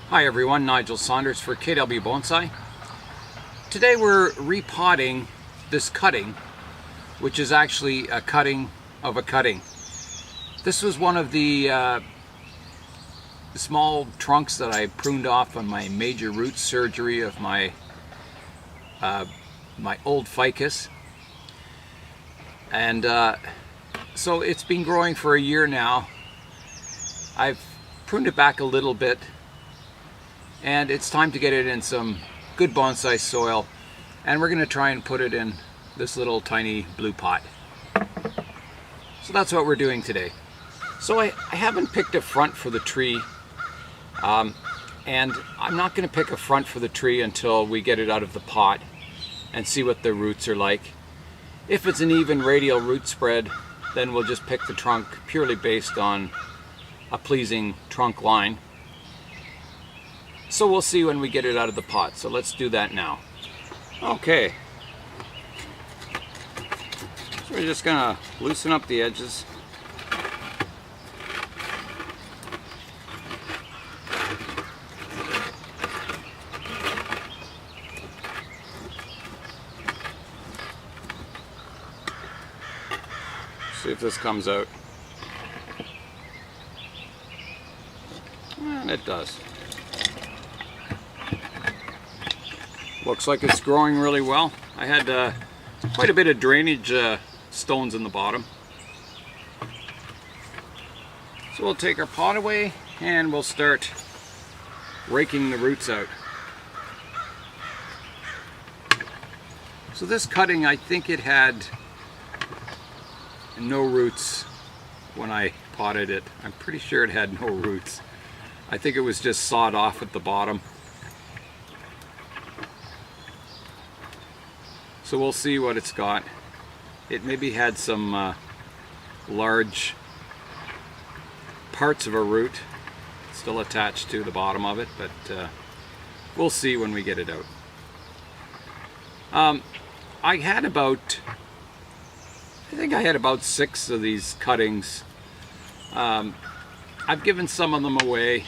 Hi everyone, Nigel Saunders for KW Bonsai. Today we're repotting this cutting, which is actually a cutting of a cutting. This was one of the small trunks that I pruned off on my major root surgery of my old ficus. And so it's been growing for a year now. I've pruned it back a little bit, and it's time to get it in some good bonsai soil, and we're going to try and put it in this little tiny blue pot. So that's what we're doing today. So I haven't picked a front for the tree, and I'm not going to pick a front for the tree until we get it out of the pot and see what the roots are like. If it's an even radial root spread, then we'll just pick the trunk purely based on a pleasing trunk line. So we'll see when we get it out of the pot. So let's do that now. Okay. So we're just gonna loosen up the edges. See if this comes out. And it does. Looks like it's growing really well. I had quite a bit of drainage stones in the bottom. So we'll take our pot away and we'll start raking the roots out. So this cutting, I think it had no roots when I potted it. I'm pretty sure it had no roots. I think it was just sawed off at the bottom. So we'll see what it's got. It maybe had some large parts of a root still attached to the bottom of it, but we'll see when we get it out. I think I had about 6 of these cuttings. I've given some of them away.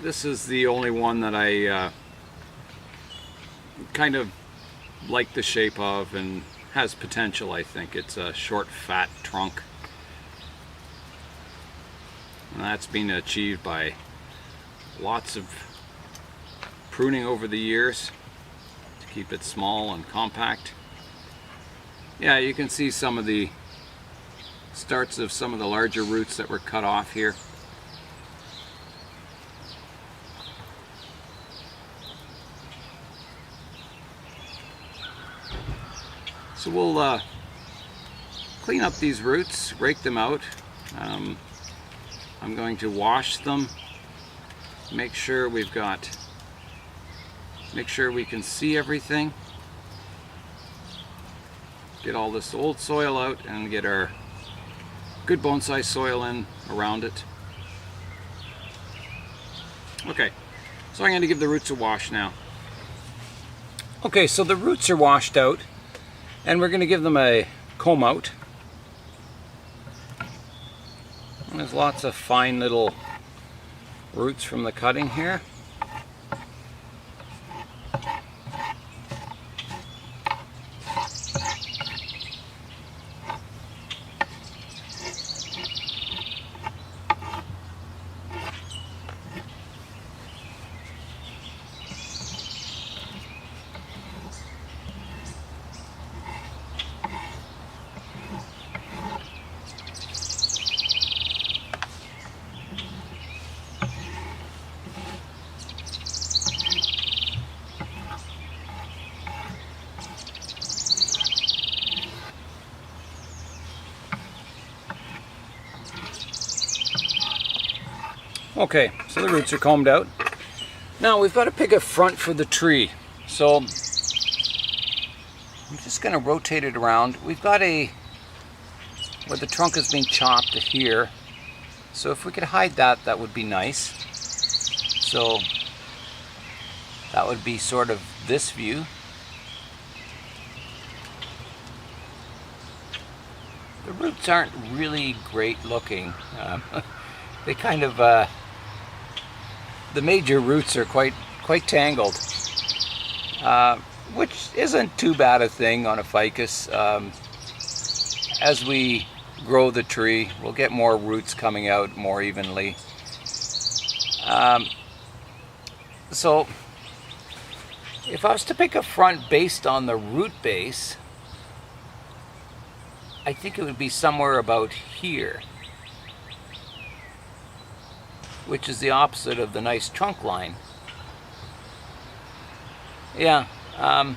This is the only one that I kind of like the shape of and has potential, I think. It's a short, fat trunk. And that's been achieved by lots of pruning over the years to keep it small and compact. Yeah, you can see some of the starts of some of the larger roots that were cut off here. So we'll clean up these roots, rake them out. I'm going to wash them, make sure we can see everything. Get all this old soil out and get our good bonsai soil in around it. Okay, so I'm going to give the roots a wash now. Okay, so the roots are washed out, and we're going to give them a comb out. And there's lots of fine little roots from the cutting here. Okay, so the roots are combed out. Now we've got to pick a front for the tree. So I'm just going to rotate it around. We've got where the trunk has been chopped here. So if we could hide that, that would be nice. So that would be sort of this view. The roots aren't really great looking. They kind of the major roots are quite tangled, which isn't too bad a thing on a ficus. As we grow the tree, we'll get more roots coming out more evenly. So if I was to pick a front based on the root base, I think it would be somewhere about here, which is the opposite of the nice trunk line. Yeah, I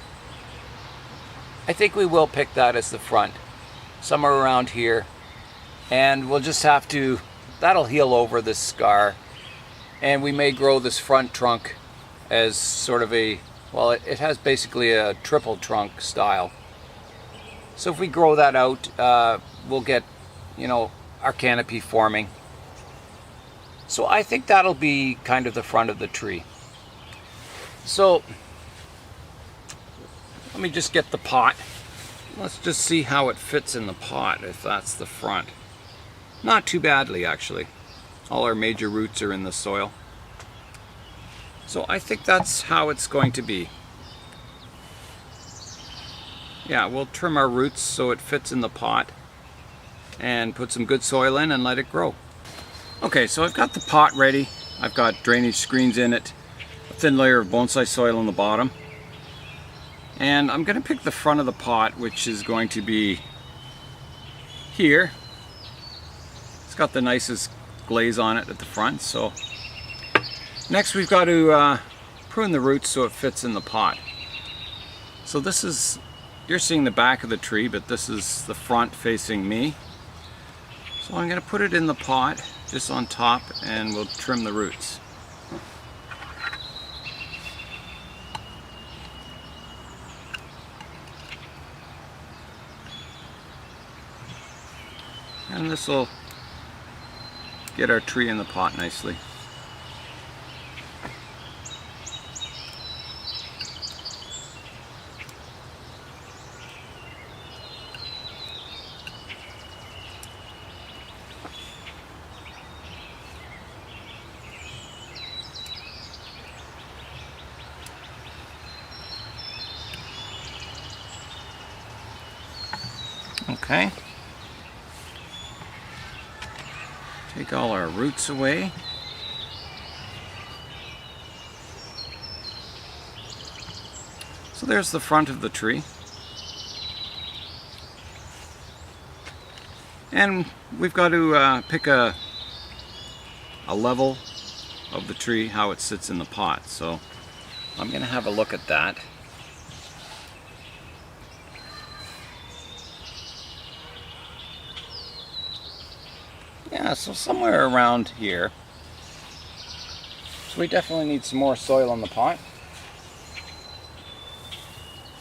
think we will pick that as the front, somewhere around here, and we'll just have to, that'll heal over this scar, and we may grow this front trunk as sort of a, well, it has basically a triple trunk style. So if we grow that out, we'll get, you know, our canopy forming. So I think that'll be kind of the front of the tree. So let me just get the pot. Let's just see how it fits in the pot, if that's the front. Not too badly, actually. All our major roots are in the soil. So I think that's how it's going to be. Yeah, we'll trim our roots so it fits in the pot and put some good soil in and let it grow. Okay, so I've got the pot ready. I've got drainage screens in it, a thin layer of bonsai soil on the bottom. And I'm going to pick the front of the pot, which is going to be here. It's got the nicest glaze on it at the front. So next we've got to prune the roots so it fits in the pot. So this is, you're seeing the back of the tree, but this is the front facing me. So I'm going to put it in the pot just on top and we'll trim the roots. And this will get our tree in the pot nicely. Okay. Take all our roots away. So there's the front of the tree. And we've got to pick a level of the tree, how it sits in the pot. So I'm going to have a look at that. Yeah, so somewhere around here. So we definitely need some more soil in the pot.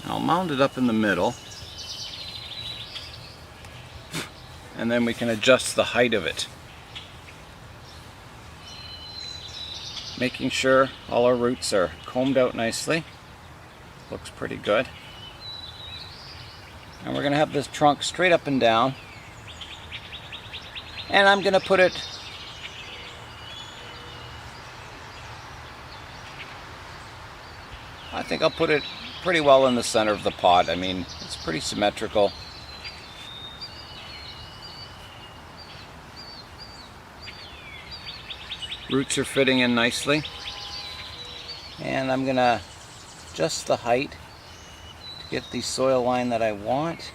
I'll mound it up in the middle. And then we can adjust the height of it. Making sure all our roots are combed out nicely. Looks pretty good. And we're going to have this trunk straight up and down. And I'm going to put it I think I'll put it pretty well in the center of the pot. I mean, it's pretty symmetrical. Roots are fitting in nicely. And I'm going to adjust the height to get the soil line that I want.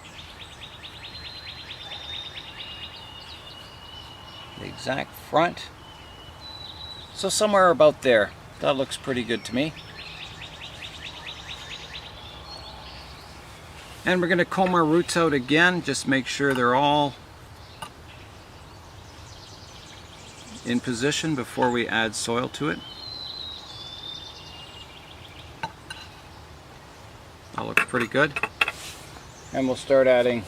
The exact front. So somewhere about there. That looks pretty good to me. And we're going to comb our roots out again, just make sure they're all in position before we add soil to it. That looks pretty good. And we'll start adding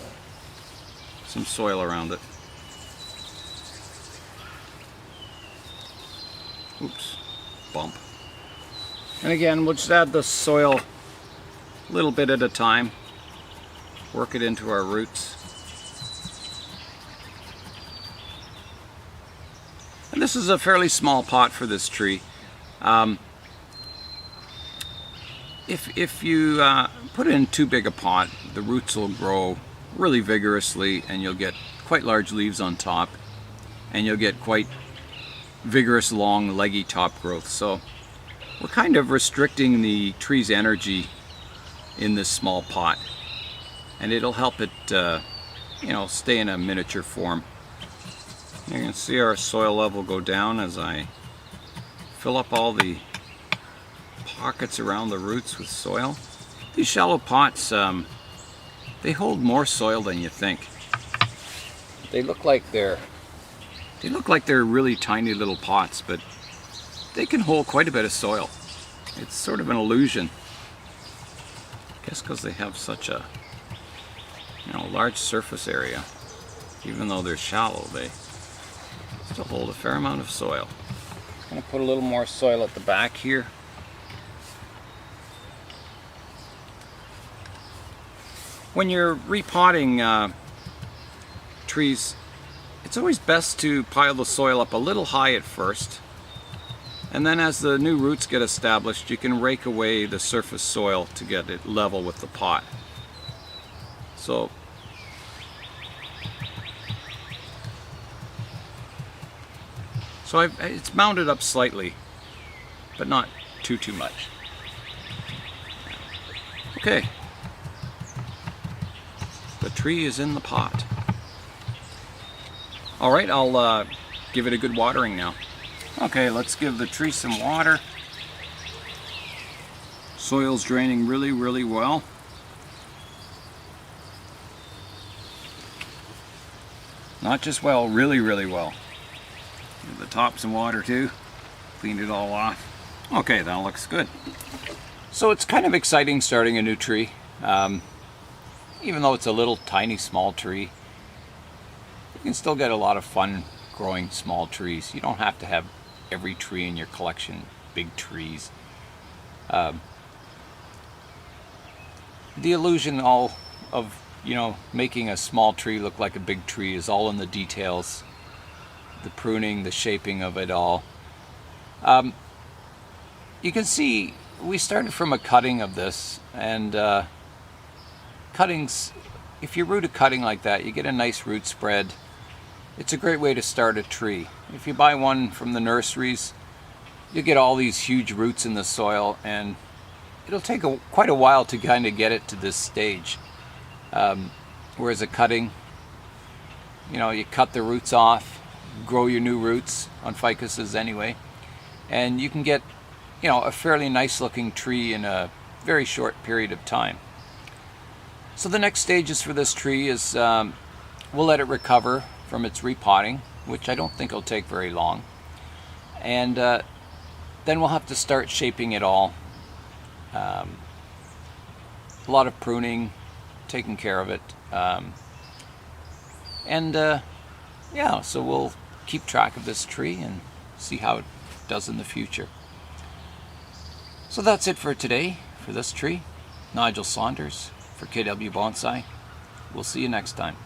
some soil around it. Oops, bump. And again, we'll just add the soil a little bit at a time. Work it into our roots. And this is a fairly small pot for this tree. If you put it in too big a pot, the roots will grow really vigorously and you'll get quite large leaves on top, and you'll get quite vigorous, long, leggy top growth. So we're kind of restricting the tree's energy in this small pot, and it'll help it you know, stay in a miniature form. You can see our soil level go down as I fill up all the pockets around the roots with soil. These shallow pots, they hold more soil than you think. They look like they're really tiny little pots, but they can hold quite a bit of soil. It's sort of an illusion. I guess because they have such a, you know, large surface area. Even though they're shallow, they still hold a fair amount of soil. I'm going to put a little more soil at the back here. When you're repotting trees, it's always best to pile the soil up a little high at first, and then as the new roots get established, you can rake away the surface soil to get it level with the pot. So it's mounded up slightly, but not too much. Okay. The tree is in the pot. Alright, I'll give it a good watering now. Okay, let's give the tree some water. Soil's draining really well. Not just well, really well. Give the top some water too. Cleaned it all off. Okay, that looks good. So it's kind of exciting starting a new tree. Even though it's a little tiny small tree, you can still get a lot of fun growing small trees. You don't have to have every tree in your collection big trees. The illusion all of, you know, making a small tree look like a big tree is all in the details, the pruning, the shaping of it all. You can see we started from a cutting of this, and cuttings, if you root a cutting like that, you get a nice root spread. It's a great way to start a tree. If you buy one from the nurseries, you get all these huge roots in the soil, and it'll take quite a while to kind of get it to this stage. Whereas a cutting, you know, you cut the roots off, grow your new roots on ficuses anyway, and you can get, you know, a fairly nice looking tree in a very short period of time. So the next stages for this tree is we'll let it recover from its repotting, which I don't think will take very long, and then we'll have to start shaping it all. A lot of pruning, taking care of it, yeah, so we'll keep track of this tree and see how it does in the future. So that's it for today for this tree. Nigel Saunders for KW Bonsai. We'll see you next time.